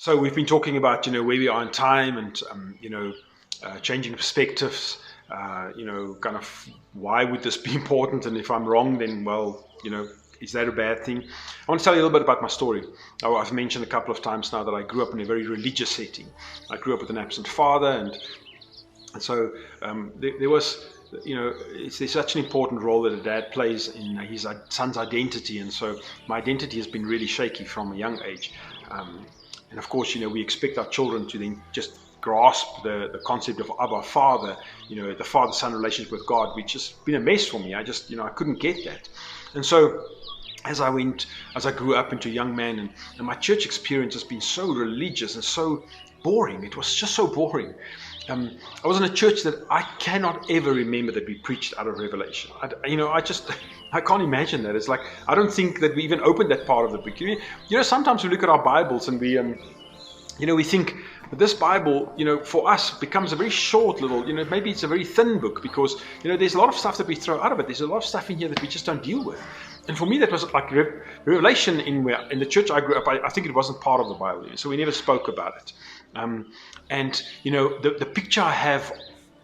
So we've been talking about, where we are in time and, changing perspectives, kind of why would this be important? And if I'm wrong, then, well, is that a bad thing? I want to tell you a little bit about my story. I've mentioned a couple of times now that I grew up in a very religious setting. I grew up with an absent father, and so there was, there's such an important role that a dad plays in his son's identity. And so my identity has been really shaky from a young age. And of course, we expect our children to then just grasp the concept of Abba, Father, the father-son relationship with God, which has been a mess for me. I couldn't get that. And so as I grew up into a young man, and my church experience has been so religious and so boring. It was just so boring. I was in a church that I cannot ever remember that we preached out of Revelation. I can't imagine that. It's like, I don't think that we even opened that part of the book. Sometimes we look at our Bibles and we think that this Bible, for us becomes a very short little, maybe it's a very thin book because, there's a lot of stuff that we throw out of it. There's a lot of stuff in here that we just don't deal with. And for me, that was like Revelation in the church I grew up. I think it wasn't part of the Bible, so we never spoke about it. The picture I have,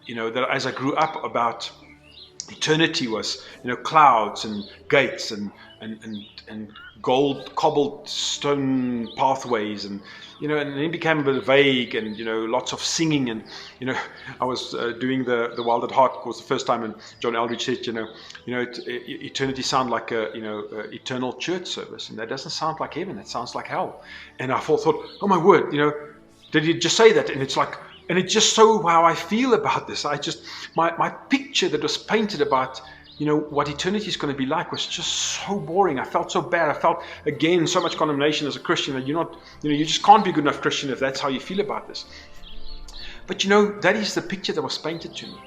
that as I grew up about eternity was, clouds and gates and gold cobbled stone pathways, and then it became a bit vague, and lots of singing, and I was doing the Wild at Heart course the first time, and John Eldridge said, eternity sound like a eternal church service, and that doesn't sound like heaven, it sounds like hell. And I thought, oh my word, did he just say that? And it's like, and it's just so how I feel about this. My picture that was painted about, what eternity is going to be like was just so boring. I felt so bad. I felt, again, so much condemnation as a Christian that you just can't be a good enough Christian if that's how you feel about this. But that is the picture that was painted to me.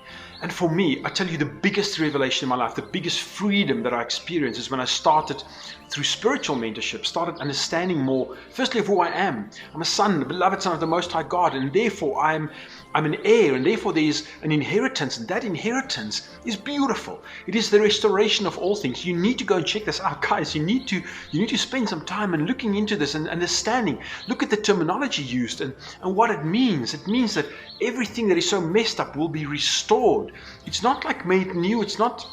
And for me, I tell you, the biggest revelation in my life, the biggest freedom that I experienced is when I started, through spiritual mentorship, started understanding more, firstly, of who I am. I'm a son, a beloved son of the Most High God, and therefore I'm an heir, and therefore there's an inheritance, and that inheritance is beautiful. It is the restoration of all things. You need to go and check this out, guys. You need to spend some time and looking into this and understanding. Look at the terminology used and what it means. It means that everything that is so messed up will be restored. It's not like made new. It's not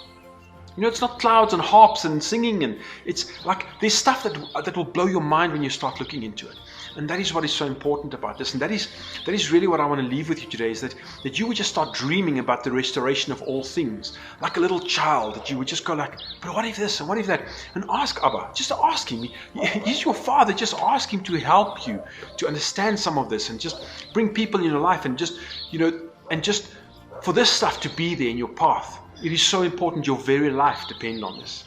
clouds and harps and singing, and it's like there's stuff that will blow your mind when you start looking into it. And that is what is so important about this. And that is really what I want to leave with you today, is that you would just start dreaming about the restoration of all things. Like a little child, that you would just go like, but what if this and what if that? And ask Abba, just ask him. He's your father. Just ask him to help you to understand some of this, and just bring people in your life, and just for this stuff to be there in your path. It is so important. Your very life depends on this.